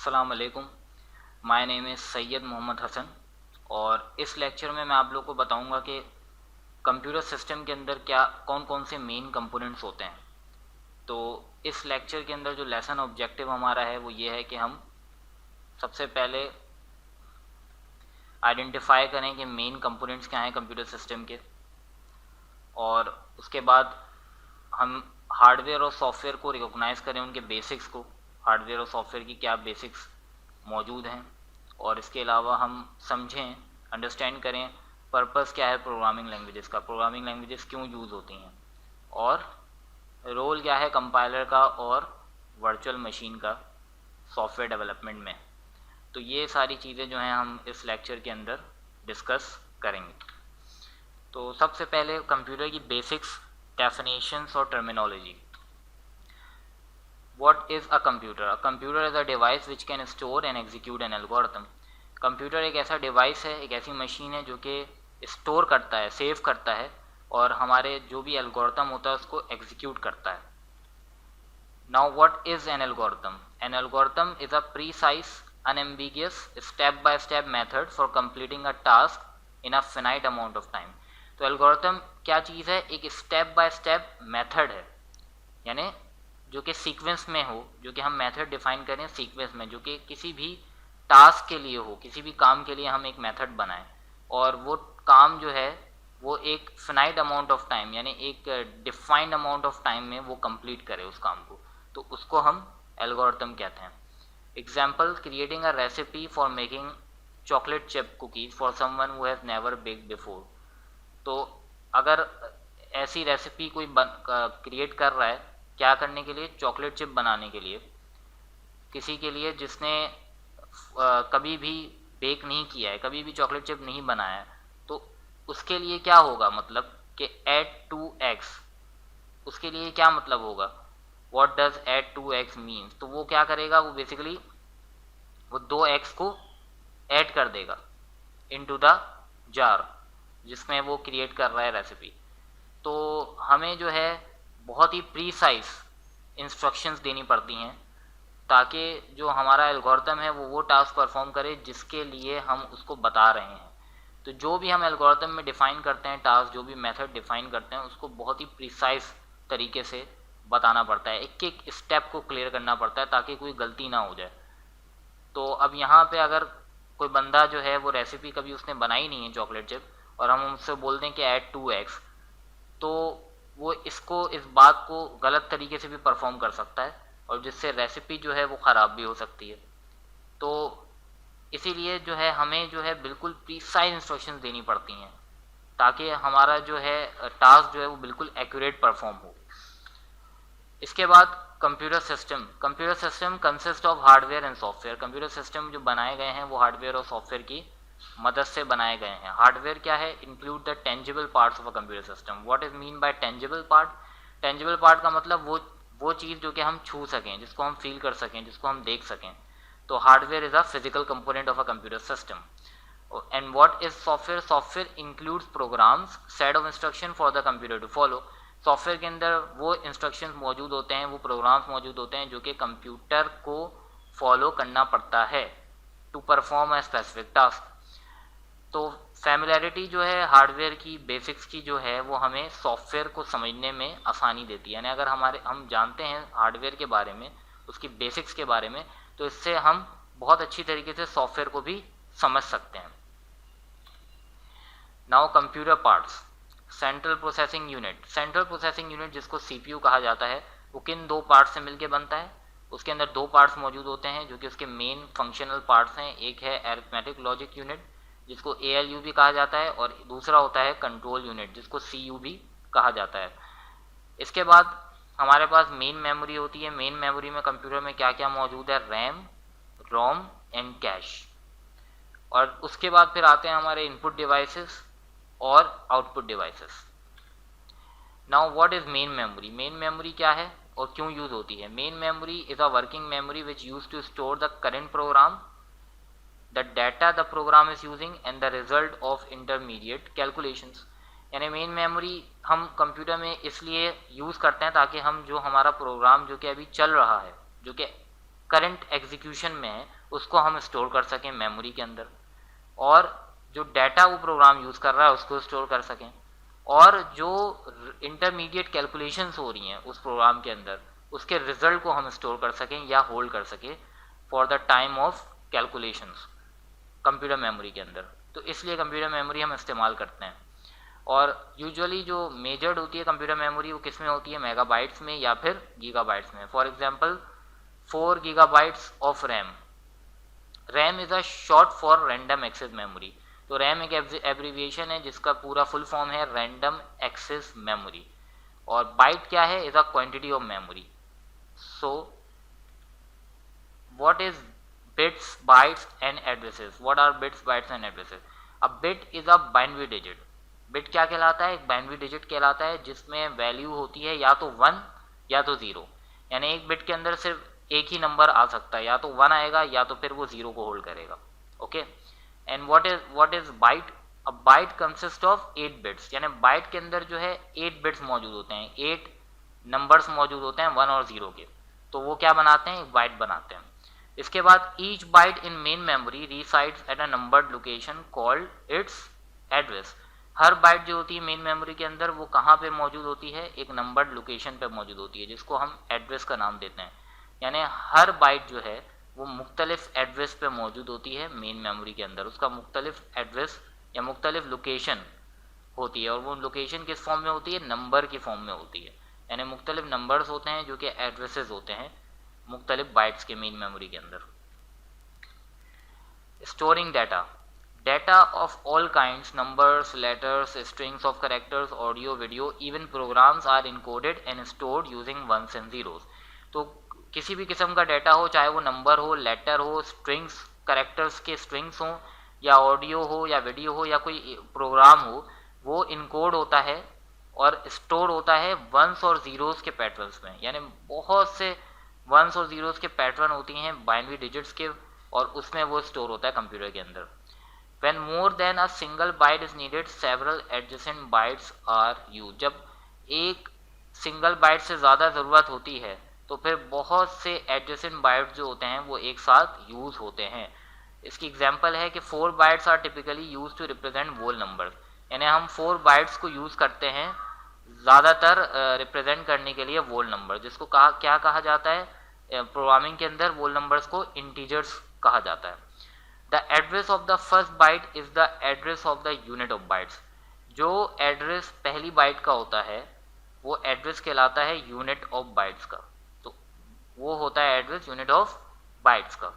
अस्सलाम वालेकुम। My name is Syed Mohammad Hasan और इस लेक्चर में मैं आप लोग को बताऊंगा कि कंप्यूटर सिस्टम के अंदर क्या कौन कौन से मेन कंपोनेंट्स होते हैं। तो इस लेक्चर के अंदर जो लेसन ऑब्जेक्टिव हमारा है वो ये है कि हम सबसे पहले आइडेंटिफाई करें कि मेन कंपोनेंट्स क्या हैं कंप्यूटर सिस्टम के, और उसके बाद हम हार्डवेयर और सॉफ्टवेयर को रिकॉग्नाइज़ करें, उनके बेसिक्स को, हार्डवेयर और सॉफ्टवेयर की क्या बेसिक्स मौजूद हैं, और इसके अलावा हम समझें, अंडरस्टैंड करें पर्पस क्या है प्रोग्रामिंग लैंग्वेजेस का, प्रोग्रामिंग लैंग्वेजेस क्यों यूज़ होती हैं, और रोल क्या है कंपाइलर का और वर्चुअल मशीन का सॉफ्टवेयर डेवलपमेंट में। तो ये सारी चीज़ें जो हैं हम इस लेक्चर के अंदर डिस्कस करेंगे। तो सबसे पहले कंप्यूटर की बेसिक्स, डेफिनेशंस और terminology. What is a computer? A computer is a device which can store and execute an algorithm. Computer एक ऐसा डिवाइस है, एक ऐसी मशीन है जो कि स्टोर करता है, सेव करता है और हमारे जो भी एल्गोरिथम होता है उसको एग्जीक्यूट करता है। Now what is an algorithm? An algorithm is a precise unambiguous step by step method for completing a task in a finite amount of time. तो एल्गोरिथम क्या चीज़ है? एक स्टेप बाय स्टेप मेथड है, यानी जो कि सीक्वेंस में हो, जो कि हम मेथड डिफाइन करें सीक्वेंस में, जो कि किसी भी टास्क के लिए हो, किसी भी काम के लिए हम एक मेथड बनाएं और वो काम जो है वो एक फिनाइट अमाउंट ऑफ टाइम यानी एक डिफाइंड अमाउंट ऑफ टाइम में वो कंप्लीट करे उस काम को, तो उसको हम एल्गोरिथम कहते हैं। Example, creating a recipe for making chocolate chip cookies for someone who has never baked before. तो अगर ऐसी रेसिपी कोई क्रिएट कर रहा है, क्या करने के लिए? चॉकलेट चिप बनाने के लिए, किसी के लिए जिसने कभी भी बेक नहीं किया है, कभी भी चॉकलेट चिप नहीं बनाया है, तो उसके लिए क्या होगा? मतलब कि ऐड 2x, उसके लिए क्या मतलब होगा? What does add 2x means? तो वो क्या करेगा? वो बेसिकली वो 2x को ऐड कर देगा इनटू द जार जिसमें वो क्रिएट कर रहा है रेसिपी। तो हमें जो है बहुत ही प्रीसाइज इंस्ट्रक्शंस देनी पड़ती हैं ताकि जो हमारा एल्गोरिथम है वो टास्क परफॉर्म करे जिसके लिए हम उसको बता रहे हैं। तो जो भी हम एल्गोरिथम में डिफ़ाइन करते हैं टास्क, जो भी मेथड डिफ़ाइन करते हैं, उसको बहुत ही प्रिसाइज तरीके से बताना पड़ता है, एक एक स्टेप को क्लियर करना पड़ता है ताकि कोई गलती ना हो जाए। तो अब यहाँ पे अगर कोई बंदा जो है वो रेसिपी कभी उसने बनाई नहीं है चॉकलेट चिप और हम उससे बोल दें कि ऐड 2x, तो वो इस बात को गलत तरीके से भी परफॉर्म कर सकता है और जिससे रेसिपी जो है वो ख़राब भी हो सकती है। तो इसीलिए जो है हमें जो है बिल्कुल प्रीसाइज इंस्ट्रक्शंस देनी पड़ती हैं ताकि हमारा जो है टास्क जो है वो बिल्कुल एक्यूरेट परफॉर्म हो। इसके बाद computer system consist of hardware and software. Computer system जो बनाए गए हैं वो हार्डवेयर और सॉफ्टवेयर की मदद से बनाए गए हैं। हार्डवेयर क्या है? Include the tangible parts of a computer system. What is mean by tangible part? Tangible part का मतलब वो चीज़ जो कि हम छू सकें, जिसको हम फील कर सकें, जिसको हम देख सकें। तो hardware is a physical component of a computer system. And what is software? Software includes programs, set of instruction for the computer to follow. Software के अंदर वो इंस्ट्रक्शंस मौजूद होते हैं, वो प्रोग्राम्स मौजूद होते हैं जो कि कंप्यूटर को फॉलो करना पड़ता है to perform a specific task. तो फैमिलियरिटी जो है हार्डवेयर की बेसिक्स की जो है वो हमें सॉफ्टवेयर को समझने में आसानी देती है। यानी अगर हम जानते हैं हार्डवेयर के बारे में, उसकी बेसिक्स के बारे में, तो इससे हम बहुत अच्छी तरीके से सॉफ्टवेयर को भी समझ सकते हैं। Now computer parts. Central processing unit. Central processing unit जिसको सीपीयू कहा जाता है, वो किन दो पार्ट्स से मिलकर बनता है? उसके अंदर दो पार्ट्स मौजूद होते हैं जो कि उसके मेन फंक्शनल पार्ट्स हैं। एक है अरिथमेटिक लॉजिक यूनिट जिसको ALU भी कहा जाता है और दूसरा होता है कंट्रोल यूनिट जिसको CU भी कहा जाता है। इसके बाद हमारे पास मेन मेमोरी होती है। मेन मेमोरी में कंप्यूटर में क्या क्या मौजूद है? RAM, ROM and cache. और उसके बाद फिर आते हैं हमारे इनपुट डिवाइसेस और output devices. Now what is main memory? Main memory क्या है और क्यों यूज होती है? Main memory is a working memory which use to store the current program, the data the program is using and the result of intermediate calculations। यानी main memory हम computer में इसलिए यूज़ करते हैं ताकि हम जो हमारा प्रोग्राम जो कि अभी चल रहा है, जो कि करंट एग्जीक्यूशन में है उसको हम स्टोर कर सकें मेमोरी के अंदर, और जो डाटा वो प्रोग्राम यूज़ कर रहा है उसको स्टोर कर सकें, और जो इंटरमीडिएट कैलकुलेशंस हो रही हैं उस प्रोग्राम के अंदर उसके रिजल्ट को हम स्टोर कर सकें या होल्ड कर सकें for the time of calculations computer memory के अंदर। तो इसलिए कंप्यूटर मेमोरी हम इस्तेमाल करते हैं। और यूजुअली जो मेजर्ड होती है कंप्यूटर मेमोरी वो किस में होती है, मेगाबाइट्स में या फिर गीगाबाइट्स में। For example 4 gigabytes of RAM. RAM is a short for random access memory. तो रैम एक एब्रीविएशन है जिसका पूरा फुल फॉर्म है रैंडम एक्सेस मेमोरी, और बाइट क्या है, is a quantity of memory. So what is bits, bytes and addresses? What are bits, bytes and addresses? A bit is a binary digit. Bit क्या कहलाता है, एक binary digit कहलाता है जिसमें वैल्यू होती है या तो 1 या तो 0, यानी एक बिट के अंदर सिर्फ एक ही नंबर आ सकता है, या तो 1 आएगा या तो फिर वो 0 को होल्ड करेगा। Okay, and what is byte? A byte consist of 8 bits, यानी बाइट के अंदर जो है 8 बिट्स मौजूद होते हैं, 8 नंबर्स मौजूद होते हैं 1 और 0 के, तो वो क्या बनाते हैं, एक बाइट बनाते हैं। इसके बाद each byte in main memory resides at a numbered location called its address. हर बाइट जो होती है मेन मेमोरी के अंदर वो कहाँ पे मौजूद होती है, एक नंबर्ड लोकेशन पे मौजूद होती है जिसको हम एड्रेस का नाम देते हैं। यानी हर बाइट जो है वो मुख्तलिफ एड्रेस पे मौजूद होती है मेन मेमोरी के अंदर, उसका मुख्तलिफ एड्रेस या मुख्तलिफ लोकेशन होती है, और वो लोकेशन किस फॉर्म में होती है, नंबर की फॉर्म में होती है। यानी मुख्तलिफ नंबर्स होते हैं जो कि एड्रेसेस होते हैं मुख्तलिफ बाइट्स के मेन मेमोरी के अंदर। Storing data. Data of all kinds, numbers, letters, strings of characters, audio, video, even programs are encoded and stored using ones and zeros. तो किसी भी किस्म का डाटा हो, चाहे वो नंबर हो, लेटर हो, स्ट्रिंग्स, करेक्टर्स के स्ट्रिंग्स हों, या ऑडियो हो या वीडियो हो या कोई प्रोग्राम हो, वो इनकोड होता है और स्टोर होता है वंस और ज़ीरोज़ के पैटर्न्स में। यानी बहुत से वंस और ज़ीरोज़ के पैटर्न होती हैं बाइनरी डिजिट्स के, और उसमें वो स्टोर होता है कंप्यूटर के अंदर। When more than a single byte is needed, several adjacent bytes are used. जब एक सिंगल बाइट से ज़्यादा ज़रूरत होती है तो फिर बहुत से adjacent bytes जो होते हैं वो एक साथ यूज़ होते हैं। इसकी एग्जांपल है कि 4 bytes are typically used to represent whole numbers, यानी हम 4 bytes को यूज़ करते हैं ज़्यादातर रिप्रेजेंट करने के लिए whole number, जिसको क्या कहा जाता है प्रोग्रामिंग के अंदर, whole numbers को integers कहा जाता है। The address of the first byte is the address of the unit of bytes. जो एड्रेस पहली बाइट का होता है वो एड्रेस कहलाता है यूनिट ऑफ बाइट्स का, तो वो होता है एड्रेस यूनिट ऑफ बाइट्स का।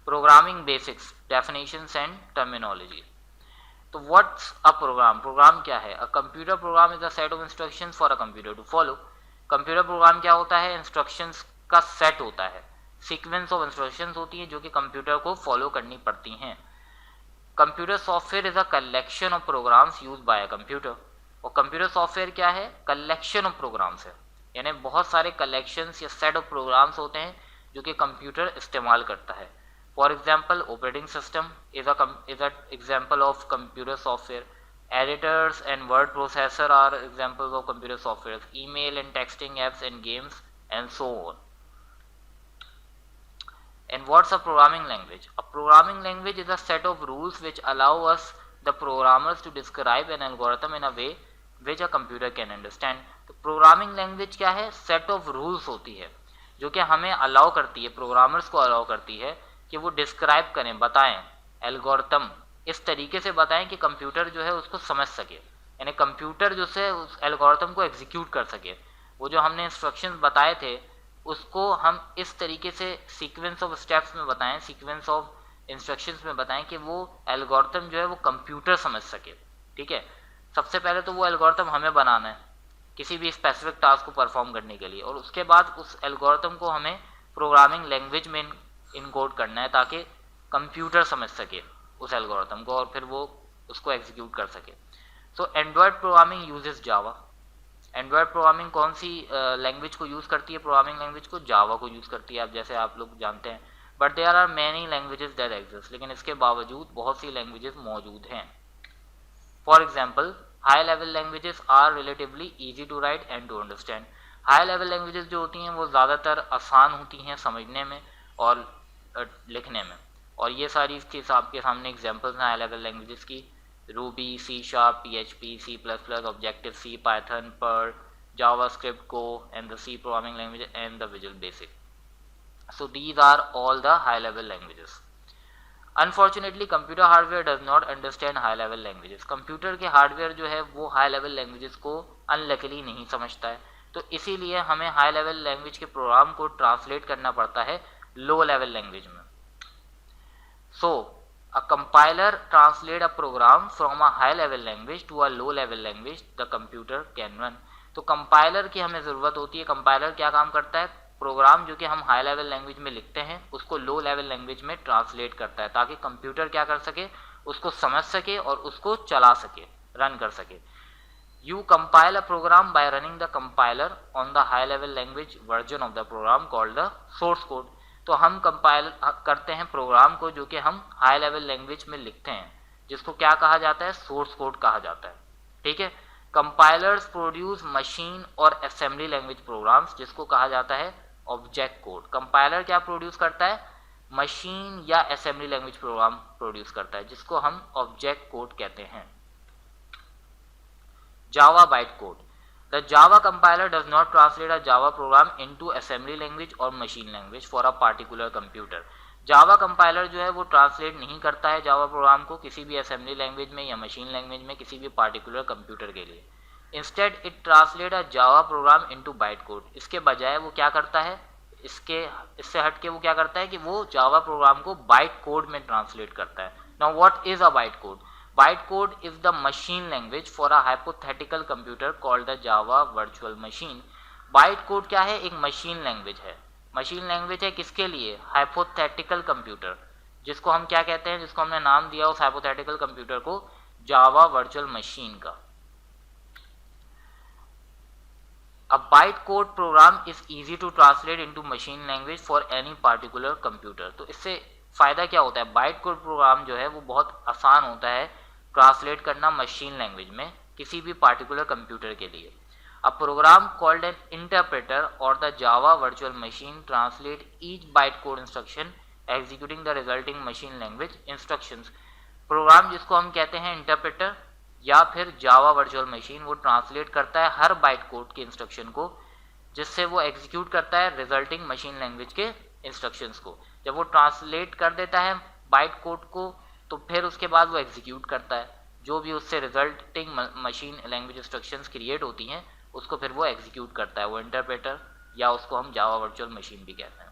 Programming basics, definitions and terminology. तो व्हाट्स अ प्रोग्राम? प्रोग्राम क्या है? A computer program is a set of instructions for a computer to follow. Computer program क्या होता है? इंस्ट्रक्शंस का सेट होता है, सीक्वेंस ऑफ इंस्ट्रक्शंस होती हैं जो कि कंप्यूटर को फॉलो करनी पड़ती हैं। Computer software is a collection of programs used by a computer. और कंप्यूटर सॉफ्टवेयर क्या है? कलेक्शन ऑफ प्रोग्राम्स है, यानी बहुत सारे कलेक्शंस या सेट ऑफ प्रोग्राम्स होते हैं जो कि कंप्यूटर इस्तेमाल करता है। For example operating system is a example of computer software. Editors and word processor are examples of computer software. Email and texting apps and games and so on. And what's a programming language? A programming language is a set of rules which allow us, the programmers, to describe an algorithm in a way which a computer can understand. तो programming language क्या है? Set of rules होती है जो कि हमें allow करती है, प्रोग्रामर्स को अलाउ करती है कि वो डिस्क्राइब करें, बताएं एल्गोरिथम, इस तरीके से बताएं कि कंप्यूटर जो है उसको समझ सके, यानी कंप्यूटर जो है उस एल्गोरिथम को एग्जीक्यूट कर सके। वो जो हमने इंस्ट्रक्शंस बताए थे उसको हम इस तरीके से सीक्वेंस ऑफ स्टेप्स में बताएं, सीक्वेंस ऑफ इंस्ट्रक्शंस में बताएं कि वो एल्गोरिथम जो है वो कंप्यूटर समझ सके। ठीक है, सबसे पहले तो वो एल्गोरिथम हमें बनाना है किसी भी स्पेसिफिक टास्क को परफॉर्म करने के लिए, और उसके बाद उस एल्गोरिथम को हमें प्रोग्रामिंग लैंग्वेज में इनकोड करना है ताकि कंप्यूटर समझ सके उस एल्गोरिथम को और फिर वो उसको एग्जीक्यूट कर सके। सो एंड्रॉयड प्रोग्रामिंग यूजेस जावा। एंड्रॉयड प्रोग्रामिंग कौन सी लैंग्वेज को यूज़ करती है? प्रोग्रामिंग लैंग्वेज को जावा को यूज़ करती है, आप जैसे आप लोग जानते हैं। But there are many languages that exist, लेकिन इसके बावजूद बहुत सी लैंग्वेजेस मौजूद हैं। For example high level languages are relatively easy to write and to understand. High level languages जो होती हैं वो ज़्यादातर आसान होती हैं समझने में और लिखने में, और ये सारी इसके आपके सामने एग्जांपल्स हैं हाई लेवल लैंग्वेजेस की। Ruby, C sharp, PHP, C++, objective C, Python, Perl, JavaScript, go and the C programming language and the visual basic. So these are all the high level languages. Unfortunately computer hardware does not understand high level languages. Computer के hardware जो है वो high level languages को unluckily नहीं समझता है, तो इसीलिए हमें हाई लेवल लैंग्वेज के प्रोग्राम को ट्रांसलेट करना पड़ता है लो लेवल लैंग्वेज में। So a compiler translate a program from a high level language to a low level language the computer can run. तो कंपाइलर की हमें ज़रूरत होती है। कंपाइलर क्या काम करता है, प्रोग्राम जो कि हम हाई लेवल लैंग्वेज में लिखते हैं उसको लो लेवल लैंग्वेज में ट्रांसलेट करता है, ताकि कंप्यूटर क्या कर सके, उसको समझ सके और उसको चला सके, रन कर सके। You compile a program by running the compiler on the high level language version of the program called the source code. तो हम कंपाइल करते हैं प्रोग्राम को जो कि हम हाई लेवल लैंग्वेज में लिखते हैं, जिसको क्या कहा जाता है, सोर्स कोड कहा जाता है। ठीक है। कंपाइलर्स प्रोड्यूस मशीन और असेंबली लैंग्वेज प्रोग्राम्स, जिसको कहा जाता है ऑब्जेक्ट कोड। कंपाइलर क्या प्रोड्यूस करता है, मशीन या असेंबली लैंग्वेज प्रोग्राम प्रोड्यूस करता है, जिसको हम ऑब्जेक्ट कोड कहते हैं। Java byte code. The Java compiler does not translate a Java program into assembly language और machine language for a particular computer. Java compiler जो है वो ट्रांसलेट नहीं करता है जावा प्रोग्राम को किसी भी असेंबली लैंग्वेज में या मशीन लैंग्वेज में किसी भी पार्टिकुलर कंप्यूटर के लिए। Instead it translate a Java program into byte code. इसके बजाय वो क्या करता है, इससे हट के वो क्या करता है कि वो जावा प्रोग्राम को बाइट कोड में ट्रांसलेट करता है। Now what is a byte code? Byte code is the machine language for a hypothetical computer called the Java virtual machine. Byte code क्या है, एक मशीन लैंग्वेज है। मशीन लैंग्वेज है किसके लिए, हाइपोथेटिकल कंप्यूटर, जिसको हम क्या कहते हैं, जिसको हमने नाम दिया उस हाइपोथेटिकल कंप्यूटर को जावा वर्चुअल मशीन का। A bytecode program is easy to translate into machine language for any particular computer। तो इससे फायदा क्या होता है, बाइट कोड प्रोग्राम जो है वो बहुत आसान होता है ट्रांसलेट करना मशीन लैंग्वेज में किसी भी पार्टिकुलर कंप्यूटर के लिए। A program called an interpreter or the Java virtual machine translate each bytecode instruction executing the resulting machine language instructions। Program जिसको हम कहते हैं इंटरप्रेटर या फिर जावा वर्चुअल मशीन, वो ट्रांसलेट करता है हर बाइट कोड के इंस्ट्रक्शन को, जिससे वो एग्जीक्यूट करता है रिजल्टिंग मशीन लैंग्वेज के इंस्ट्रक्शंस को। जब वो ट्रांसलेट कर देता है बाइट कोड को, तो फिर उसके बाद वो एग्जीक्यूट करता है जो भी उससे resulting machine language instructions create होती हैं, उसको फिर वो एग्जीक्यूट करता है वो इंटरप्रेटर, या उसको हम जावा वर्चुअल मशीन भी कहते हैं।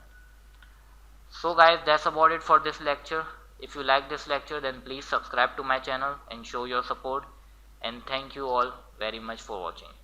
So guys, that's about it for this lecture. If you like this lecture, then please subscribe to my channel and show your support, and thank you all very much for watching.